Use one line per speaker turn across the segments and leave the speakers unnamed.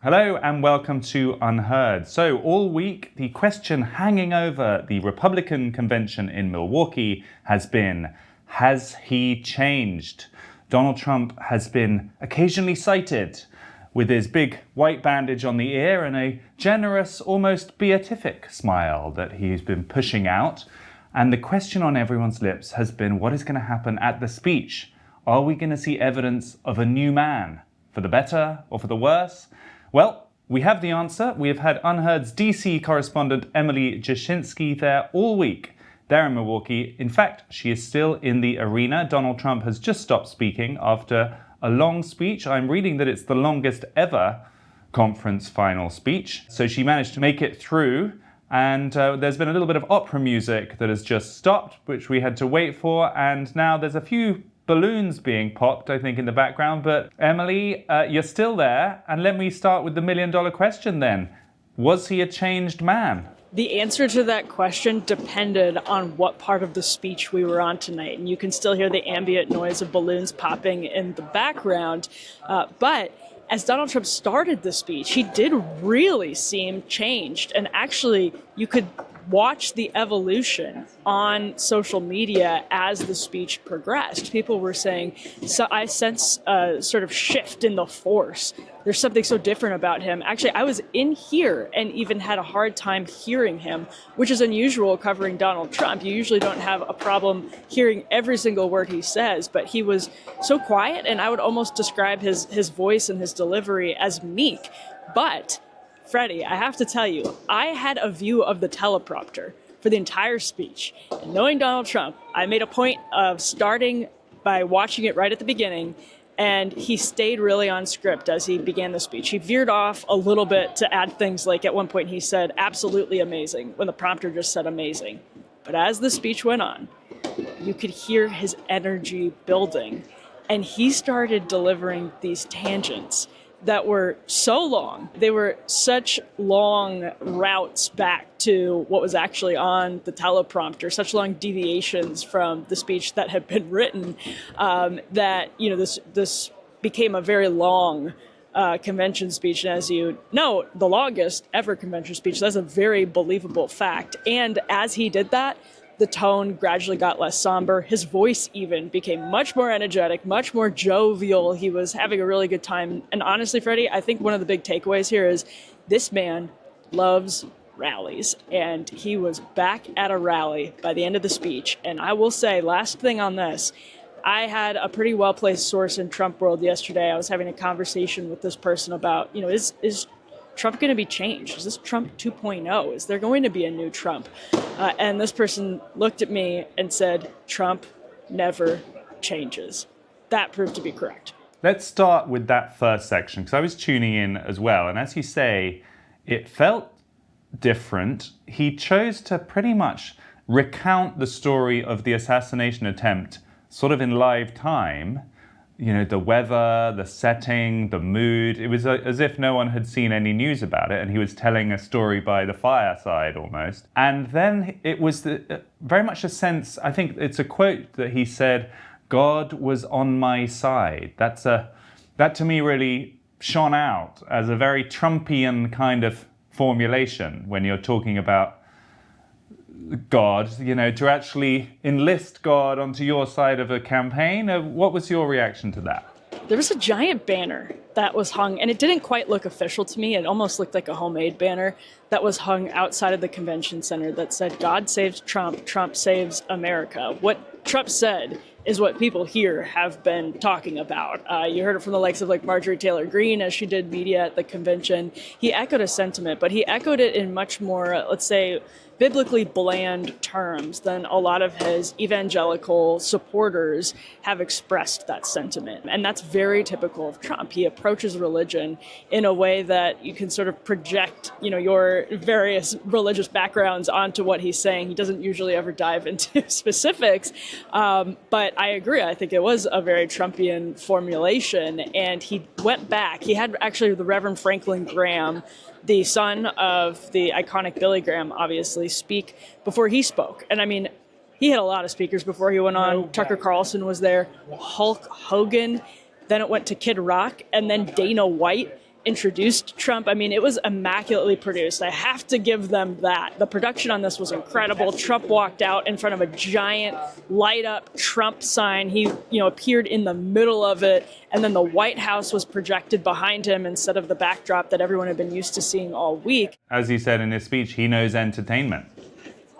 Hello and welcome to UnHerd. So all week, the question hanging over the Republican convention in Milwaukee has been, has he changed? Donald Trump has been occasionally cited with his big white bandage on the ear and a generous, almost beatific smile that he's been pushing out. And the question on everyone's lips has been, what is going to happen at the speech? Are we going to see evidence of a new man, for the better or for the worse? Well, we have the answer. We have had UnHerd's DC Correspondent Emily Jashinsky there all week, there in Milwaukee. In fact, she is still in the arena. Donald Trump has just stopped speaking after a long speech. I'm reading that it's the longest ever conference final speech. So she managed to make it through. And there's been a little bit of opera music that has just stopped, which we had to wait for. And now there's a few balloons being popped, I think, in the background. But Emily, you're still there. And let me start with the million-dollar question then. Was he a changed man?
The answer to that question depended on what part of the speech we were on tonight. And you can still hear the ambient noise of balloons popping in the background. But as Donald Trump started the speech, he did really seem changed. And actually, you could watch the evolution on social media as the speech progressed. People were saying, so I sense a sort of shift in the force. There's something so different about him. Actually, I was in here and even had a hard time hearing him, which is unusual covering Donald Trump. You usually don't have a problem hearing every single word he says, but he was so quiet, and I would almost describe his voice and his delivery as meek. But Freddie, I have to tell you, I had a view of the teleprompter for the entire speech. And knowing Donald Trump, I made a point of starting by watching it right at the beginning, and he stayed really on script as he began the speech. He veered off a little bit to add things like at one point he said, absolutely amazing, when the prompter just said amazing. But as the speech went on, you could hear his energy building, and he started delivering these tangents that were so long. They were such long routes back to what was actually on the teleprompter, such long deviations from the speech that had been written, that this became a very long convention speech. And as you know, the longest ever convention speech. That's a very believable fact. And as he did that, the tone gradually got less somber. His voice even became much more energetic, much more jovial. He was having a really good time. And honestly, Freddie, I think one of the big takeaways here is this man loves rallies. And he was back at a rally by the end of the speech. And I will say, last thing on this, I had a pretty well-placed source in Trump world yesterday. I was having a conversation with this person about, is Trump going to be changed? Is this Trump 2.0? Is there going to be a new Trump? And this person looked at me and said, Trump never changes. That proved to be correct.
Let's start with that first section, because I was tuning in as well. And as you say, it felt different. He chose to pretty much recount the story of the assassination attempt sort of in live time. The weather, the setting, the mood. It was as if no one had seen any news about it, and he was telling a story by the fireside almost. And then it was very much a sense, I think it's a quote that he said, God was on my side. That to me really shone out as a very Trumpian kind of formulation when you're talking about God, to actually enlist God onto your side of a campaign. What was your reaction to that?
There was a giant banner that was hung, and it didn't quite look official to me. It almost looked like a homemade banner that was hung outside of the convention center that said, God saves Trump, Trump saves America. What Trump said is what people here have been talking about. You heard it from the likes of Marjorie Taylor Greene as she did media at the convention. He echoed a sentiment, but he echoed it in much more, let's say, biblically bland terms than a lot of his evangelical supporters have expressed that sentiment. And that's very typical of Trump. He approaches religion in a way that you can sort of project, your various religious backgrounds onto what he's saying. He doesn't usually ever dive into specifics. But I agree. I think it was a very Trumpian formulation. And he went back. He had actually the Reverend Franklin Graham, the son of the iconic Billy Graham, obviously, speak before he spoke. And I mean, he had a lot of speakers before he went on. Tucker Carlson was there, Hulk Hogan, then it went to Kid Rock, and then Dana White. introduced Trump. I mean, it was immaculately produced. I have to give them that. The production on this was incredible. Trump walked out in front of a giant light up Trump sign. He, appeared in the middle of it, and then the White House was projected behind him instead of the backdrop that everyone had been used to seeing all week.
As he said in his speech, he knows entertainment.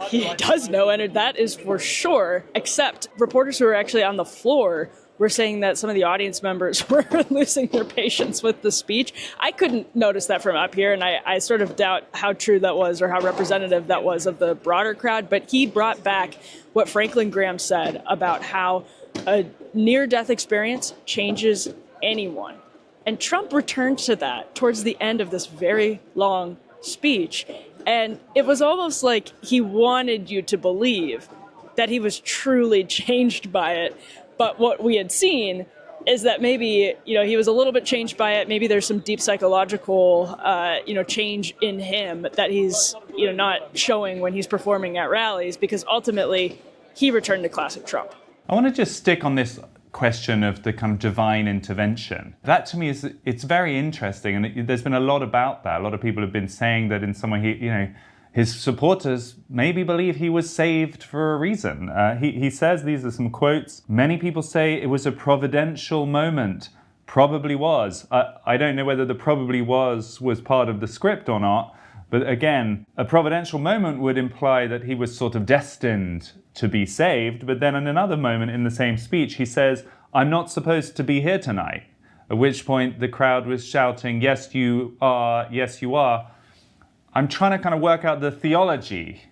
He does know, and that is for sure, except reporters who were actually on the floor were saying that some of the audience members were losing their patience with the speech. I couldn't notice that from up here, and I sort of doubt how true that was or how representative that was of the broader crowd. But he brought back what Franklin Graham said about how a near-death experience changes anyone. And Trump returned to that towards the end of this very long speech. And it was almost like he wanted you to believe that he was truly changed by it. But what we had seen is that maybe, he was a little bit changed by it. Maybe there's some deep psychological, change in him that he's, not showing when he's performing at rallies, because ultimately he returned to classic Trump.
I want to just stick on this question of the kind of divine intervention. That to me it's very interesting, and there's been a lot about that. A lot of people have been saying that in some way his supporters maybe believe he was saved for a reason. He says, these are some quotes, "Many people say it was a providential moment. Probably was." I don't know whether the probably was part of the script or not, but again, a providential moment would imply that he was sort of destined to be saved. But then in another moment in the same speech, he says, "I'm not supposed to be here tonight." At which point the crowd was shouting, "Yes, you are. Yes, you are." I'm trying to kind of work out the theology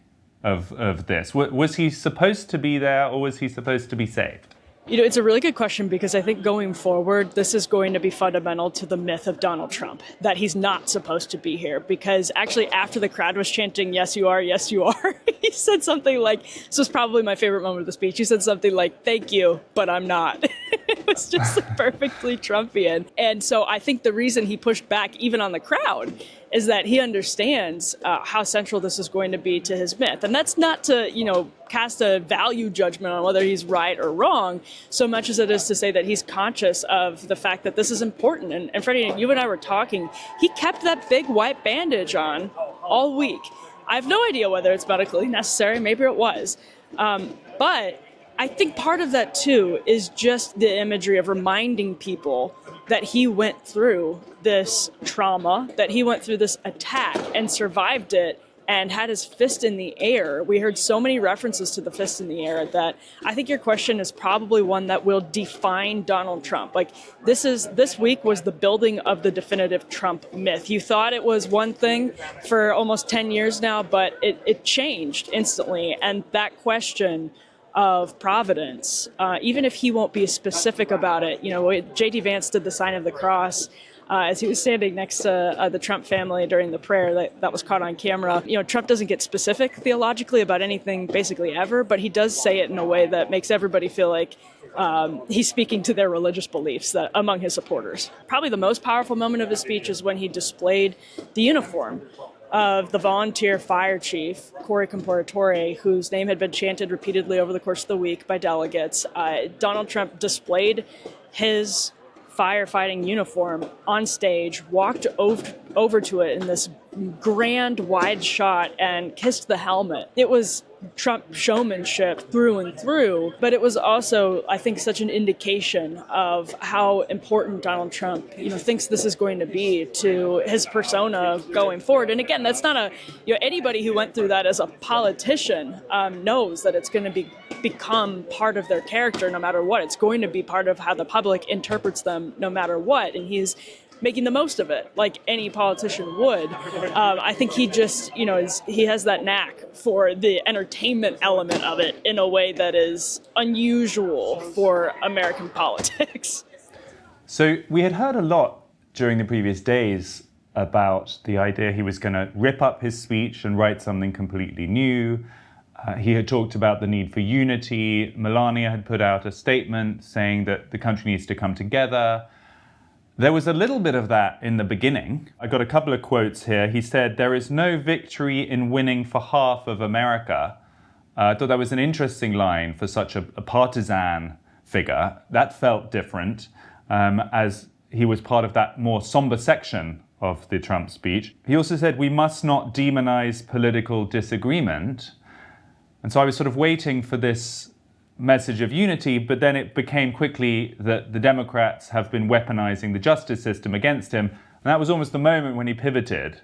of this. Was he supposed to be there, or was he supposed to be saved?
It's a really good question, because I think going forward, this is going to be fundamental to the myth of Donald Trump, that he's not supposed to be here. Because actually, after the crowd was chanting, "Yes, you are, yes, you are," he said something like, this was probably my favorite moment of the speech, he said something like, "Thank you, but I'm not." It was just perfectly Trumpian. And so I think the reason he pushed back even on the crowd is that he understands how central this is going to be to his myth. And that's not to, cast a value judgment on whether he's right or wrong, so much as it is to say that he's conscious of the fact that this is important. And Freddie, you and I were talking, he kept that big white bandage on all week. I have no idea whether it's medically necessary, maybe it was. But I think part of that, too, is just the imagery of reminding people that he went through this trauma, that he went through this attack and survived it and had his fist in the air. We heard so many references to the fist in the air that I think your question is probably one that will define Donald Trump. Like, this week was the building of the definitive Trump myth. You thought it was one thing for almost 10 years now, but it changed instantly. And that question of providence, even if he won't be specific about it. J.D. Vance did the sign of the cross as he was standing next to the Trump family during the prayer that was caught on camera. Trump doesn't get specific theologically about anything basically ever, but he does say it in a way that makes everybody feel like he's speaking to their religious beliefs that among his supporters. Probably the most powerful moment of his speech is when he displayed the uniform of the volunteer fire chief, Corey Comparatore, whose name had been chanted repeatedly over the course of the week by delegates. Donald Trump displayed his firefighting uniform on stage, walked over to it in this grand wide shot and kissed the helmet. It was Trump showmanship through and through, but it was also, I think, such an indication of how important Donald Trump, thinks this is going to be to his persona going forward. And again, that's not anybody who went through that as a politician knows that it's going to become part of their character no matter what. It's going to be part of how the public interprets them no matter what. And he's making the most of it, like any politician would. I think he just, he has that knack for the entertainment element of it in a way that is unusual for American politics.
So we had heard a lot during the previous days about the idea he was going to rip up his speech and write something completely new. He had talked about the need for unity. Melania had put out a statement saying that the country needs to come together. There was a little bit of that in the beginning. I got a couple of quotes here. He said, "There is no victory in winning for half of America." I thought that was an interesting line for such a partisan figure. That felt different, as he was part of that more somber section of the Trump speech. He also said we must not demonize political disagreement. And so I was sort of waiting for this message of unity, but then it became quickly that the Democrats have been weaponizing the justice system against him. And that was almost the moment when he pivoted.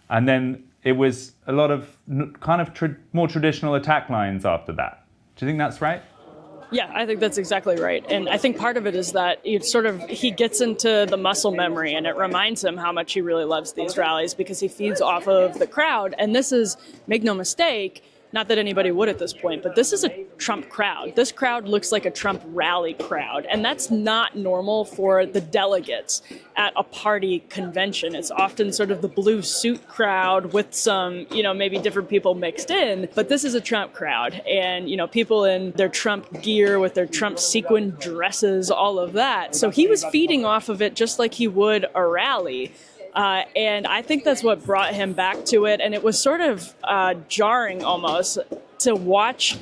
And then it was a lot of kind of more traditional attack lines after that. Do you think that's right?
Yeah, I think that's exactly right. And I think part of it is that he gets into the muscle memory, and it reminds him how much he really loves these rallies because he feeds off of the crowd. And this is, make no mistake, not that anybody would at this point, but this is a Trump crowd. This crowd looks like a Trump rally crowd, and that's not normal for the delegates at a party convention. It's often sort of the blue suit crowd with some, maybe different people mixed in, but this is a Trump crowd, and, people in their Trump gear with their Trump sequin dresses, all of that. So he was feeding off of it just like he would a rally. And I think that's what brought him back to it. And it was sort of jarring almost to watch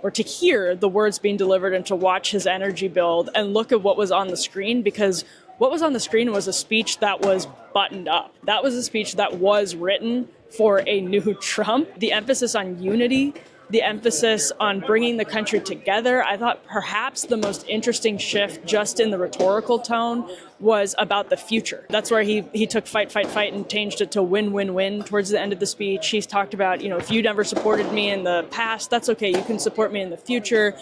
or to hear the words being delivered and to watch his energy build and look at what was on the screen, because what was on the screen was a speech that was buttoned up. That was a speech that was written for a new Trump. The emphasis on unity, the emphasis on bringing the country together. I thought perhaps the most interesting shift just in the rhetorical tone was about the future. That's where he took fight, fight, fight and changed it to win, win, win towards the end of the speech. He's talked about, if you never supported me in the past, that's okay. You can support me in the future.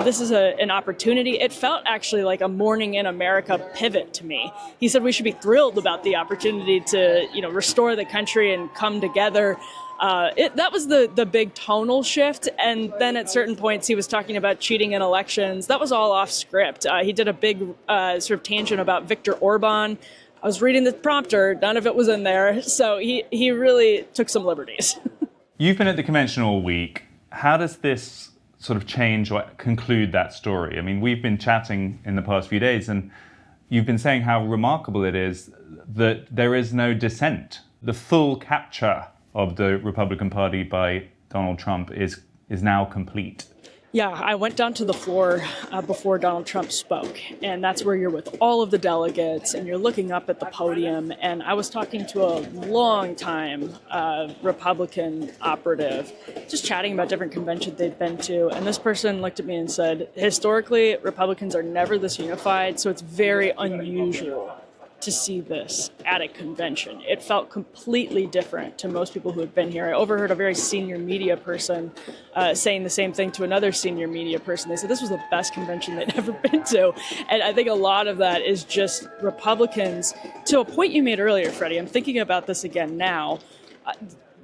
This is an opportunity. It felt actually like a Morning in America pivot to me. He said we should be thrilled about the opportunity to, restore the country and come together. That was the big tonal shift. And then at certain points, he was talking about cheating in elections. That was all off script. He did a big sort of tangent about Viktor Orban. I was reading the prompter. None of it was in there. So he really took some liberties.
You've been at the convention all week. How does this sort of change or conclude that story? I mean, we've been chatting in the past few days, and you've been saying how remarkable it is that there is no dissent. The full capture of the Republican Party by Donald Trump is now complete.
Yeah, I went down to the floor before Donald Trump spoke, and that's where you're with all of the delegates, and you're looking up at the podium, and I was talking to a long-time Republican operative, just chatting about different conventions they'd been to, and this person looked at me and said, historically, Republicans are never this unified, so it's very unusual to see this at a convention. It felt completely different to most people who had been here. I overheard a very senior media person saying the same thing to another senior media person. They said this was the best convention they'd ever been to. And I think a lot of that is just Republicans, to a point you made earlier, Freddie, I'm thinking about this again now.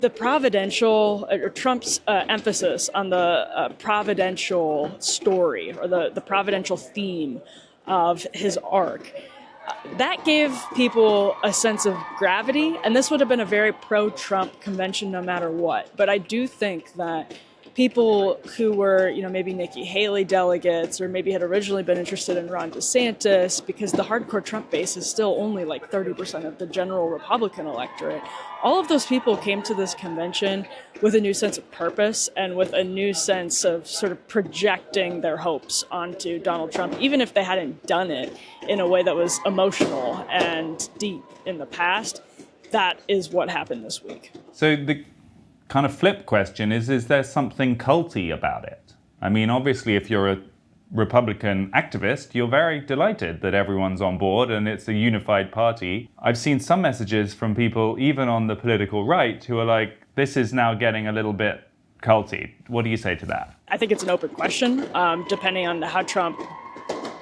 The providential, or Trump's emphasis on the providential story, or the providential theme of his arc, that gave people a sense of gravity, and this would have been a very pro-Trump convention no matter what. But I do think that people who were, maybe Nikki Haley delegates, or maybe had originally been interested in Ron DeSantis, because the hardcore Trump base is still only like 30% of the general Republican electorate. All of those people came to this convention with a new sense of purpose and with a new sense of sort of projecting their hopes onto Donald Trump, even if they hadn't done it in a way that was emotional and deep in the past. That is what happened this week.
So the kind of flip question is there something culty about it? I mean, obviously, if you're a Republican activist, you're very delighted that everyone's on board and it's a unified party. I've seen some messages from people, even on the political right, who are like, this is now getting a little bit culty. What do you say to that?
I think it's an open question, depending on how Trump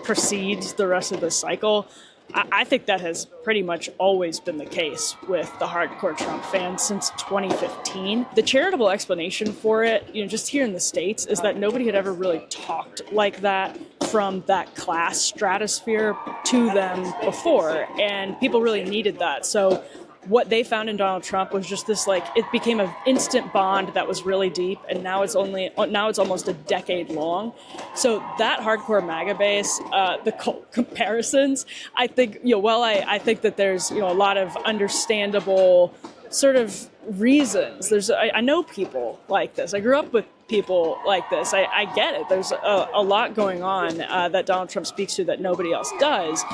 proceeds the rest of the cycle. I think that has pretty much always been the case with the hardcore Trump fans since 2015. The charitable explanation for it, just here in the States, is that nobody had ever really talked like that from that class stratosphere to them before, and people really needed that. So what they found in Donald Trump was just this, it became an instant bond that was really deep, and now it's almost a decade long. So that hardcore MAGA base, the cult comparisons, I think, I think that there's, a lot of understandable sort of reasons. I know people like this. I grew up with people like this. I get it. There's a lot going on that Donald Trump speaks to that nobody else does.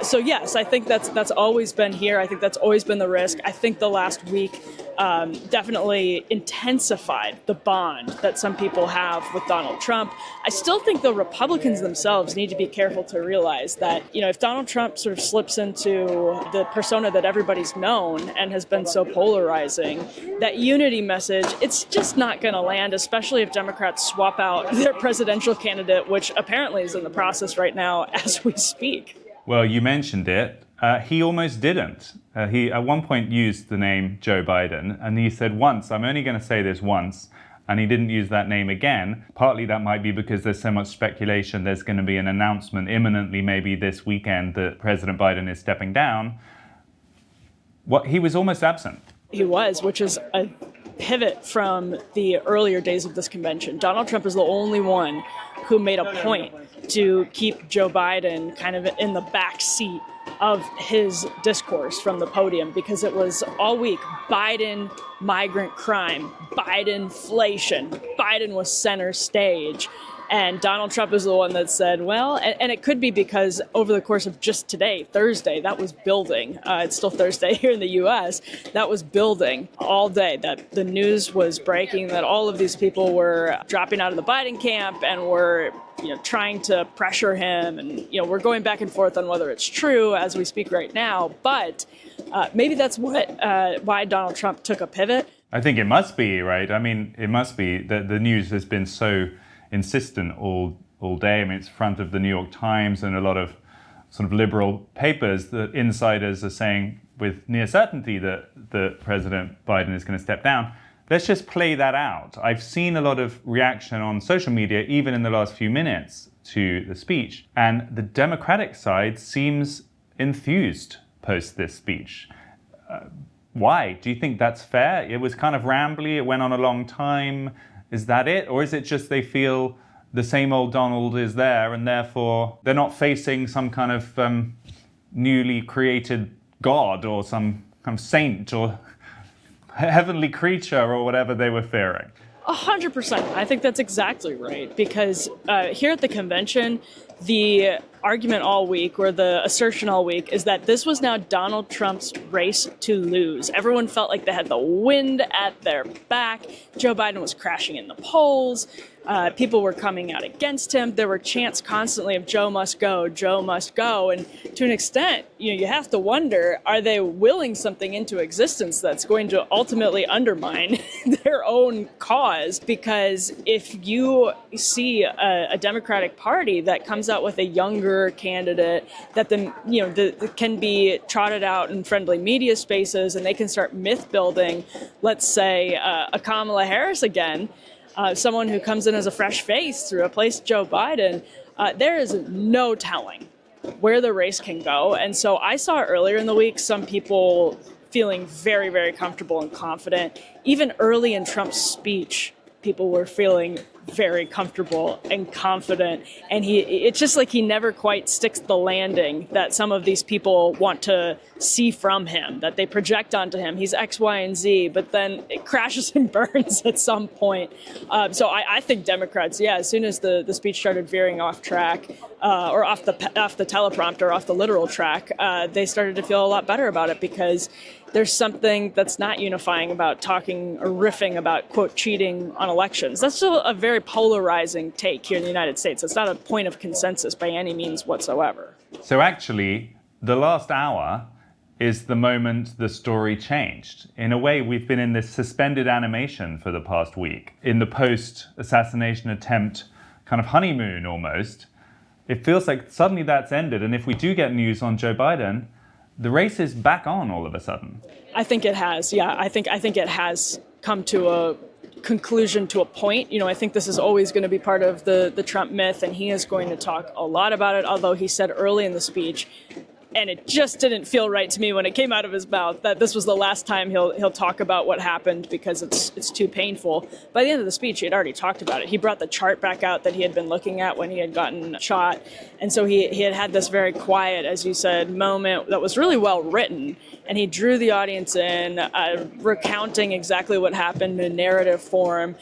So yes, I think that's always been here. I think that's always been the risk. I think the last week definitely intensified the bond that some people have with Donald Trump. I still think the Republicans themselves need to be careful to realize that, if Donald Trump sort of slips into the persona that everybody's known and has been so polarizing, that unity message, it's just not going to land, especially if Democrats swap out their presidential candidate, which apparently is in the process right now as we speak.
Well, you mentioned it. He almost didn't. He at one point used the name Joe Biden, and he said once, I'm only going to say this once, and he didn't use that name again. Partly that might be because there's so much speculation there's going to be an announcement imminently, maybe this weekend, that President Biden is stepping down. He was almost absent.
He was, which is a pivot from the earlier days of this convention. Donald Trump is the only one who made a point to keep Joe Biden kind of in the back seat of his discourse from the podium, because it was all week Biden, migrant crime, Biden, inflation. Biden was center stage. And Donald Trump is the one that said, well, and it could be because over the course of just today, Thursday, that was building. It's still Thursday here in the U.S. That was building all day, that the news was breaking, that all of these people were dropping out of the Biden camp and were trying to pressure him. And, we're going back and forth on whether it's true as we speak right now. But maybe that's why Donald Trump took a pivot.
I think it must be, right? I mean, it must be that the news has been so insistent all day. I mean, it's front of the New York Times and a lot of sort of liberal papers that insiders are saying with near certainty that President Biden is going to step down. Let's just play that out. I've seen a lot of reaction on social media, even in the last few minutes, to the speech, and the Democratic side seems enthused post this speech. Why? Do you think that's fair? It was kind of rambly, it went on a long time. Is that it? Or is it just they feel the same old Donald is there and therefore they're not facing some kind of newly created God or some kind of saint or heavenly creature or whatever they were fearing?
100%. I think that's exactly right. Because here at the convention, the argument all week, or the assertion all week, is that this was now Donald Trump's race to lose. Everyone felt like they had the wind at their back. Joe Biden was crashing in the polls. People were coming out against him. There were chants constantly of Joe must go, Joe must go. And to an extent, you have to wonder, are they willing something into existence that's going to ultimately undermine their own cause? Because if you see a Democratic Party that comes out with a younger candidate that can be trotted out in friendly media spaces, and they can start myth building, let's say a Kamala Harris again, someone who comes in as a fresh face to replace Joe Biden, there is no telling where the race can go. And so I saw earlier in the week some people feeling very, very comfortable and confident. Even early in Trump's speech, people were feeling very comfortable and confident. And it's just like he never quite sticks the landing that some of these people want to see from him, that they project onto him. He's X, Y, and Z, but then it crashes and burns at some point. So I think Democrats, as soon as the speech started veering off track, or off the teleprompter, off the literal track, they started to feel a lot better about it, because there's something that's not unifying about talking or riffing about, quote, cheating on elections. That's still a very polarizing take here in the United States. It's not a point of consensus by any means whatsoever.
So actually, the last hour is the moment the story changed. In a way, we've been in this suspended animation for the past week. In the post-assassination attempt kind of honeymoon almost, it feels like suddenly that's ended. And if we do get news on Joe Biden, the race is back on all of a sudden.
I think it has. Yeah, I think it has come to a conclusion, to a point. I think this is always going to be part of the Trump myth, and he is going to talk a lot about it, although he said early in the speech, And it just didn't feel right to me when it came out of his mouth that this was the last time he'll talk about what happened because it's too painful. By the end of the speech, he had already talked about it. He brought the chart back out that he had been looking at when he had gotten shot. And so he had this very quiet, as you said, moment that was really well written. And he drew the audience in, recounting exactly what happened in narrative form.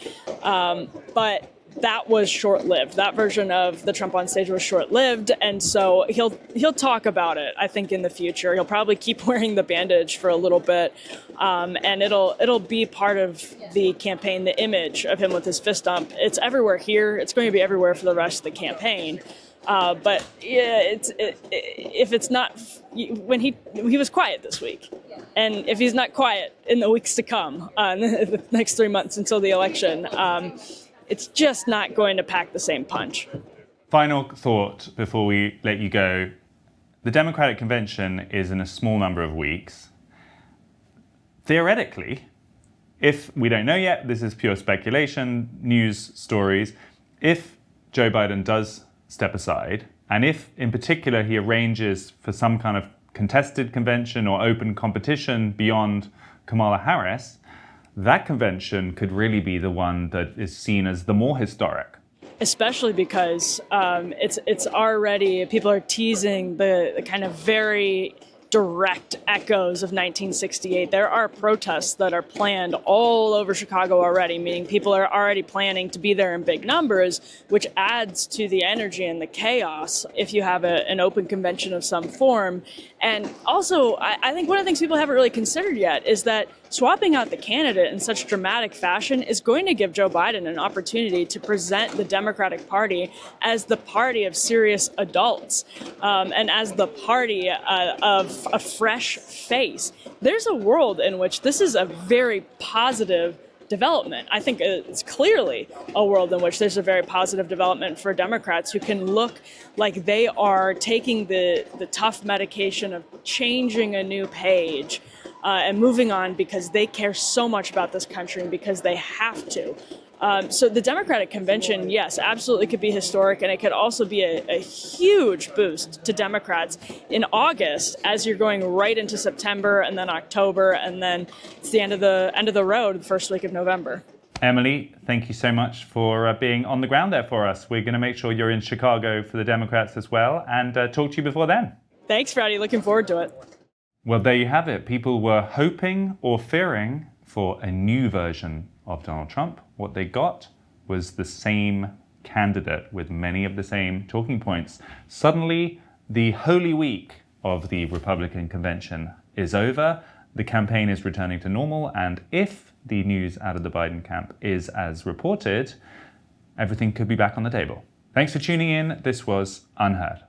But that was short-lived. That version of the Trump on stage was short-lived, and so he'll talk about it, I think, in the future. He'll probably keep wearing the bandage for a little bit, and it'll be part of the campaign, the image of him with his fist dump. It's everywhere here. It's going to be everywhere for the rest of the campaign. But yeah, if it's not, when he was quiet this week, and if he's not quiet in the weeks to come, the next 3 months until the election, it's just not going to pack the same punch.
Final thought before we let you go. The Democratic Convention is in a small number of weeks. Theoretically, if we don't know yet, this is pure speculation, news stories, if Joe Biden does step aside, and if in particular he arranges for some kind of contested convention or open competition beyond Kamala Harris, that convention could really be the one that is seen as the more historic.
Especially because it's already, people are teasing the kind of very direct echoes of 1968. There are protests that are planned all over Chicago already, meaning people are already planning to be there in big numbers, which adds to the energy and the chaos if you have an open convention of some form. And also, I think one of the things people haven't really considered yet is that swapping out the candidate in such dramatic fashion is going to give Joe Biden an opportunity to present the Democratic Party as the party of serious adults and as the party of a fresh face. There's a world in which this is a very positive development. I think it's clearly a world in which there's a very positive development for Democrats who can look like they are taking the tough medication of changing a new page and moving on because they care so much about this country and because they have to. So the Democratic Convention, yes, absolutely could be historic, and it could also be a huge boost to Democrats in August as you're going right into September and then October, and then it's the end of the road, the first week of November.
Emily, thank you so much for being on the ground there for us. We're going to make sure you're in Chicago for the Democrats as well, and talk to you before then.
Thanks, Freddie. Looking forward to it.
Well, there you have it. People were hoping or fearing for a new version of Donald Trump. What they got was the same candidate with many of the same talking points. Suddenly, the holy week of the Republican convention is over. The campaign is returning to normal. And if the news out of the Biden camp is as reported, everything could be back on the table. Thanks for tuning in. This was UnHerd.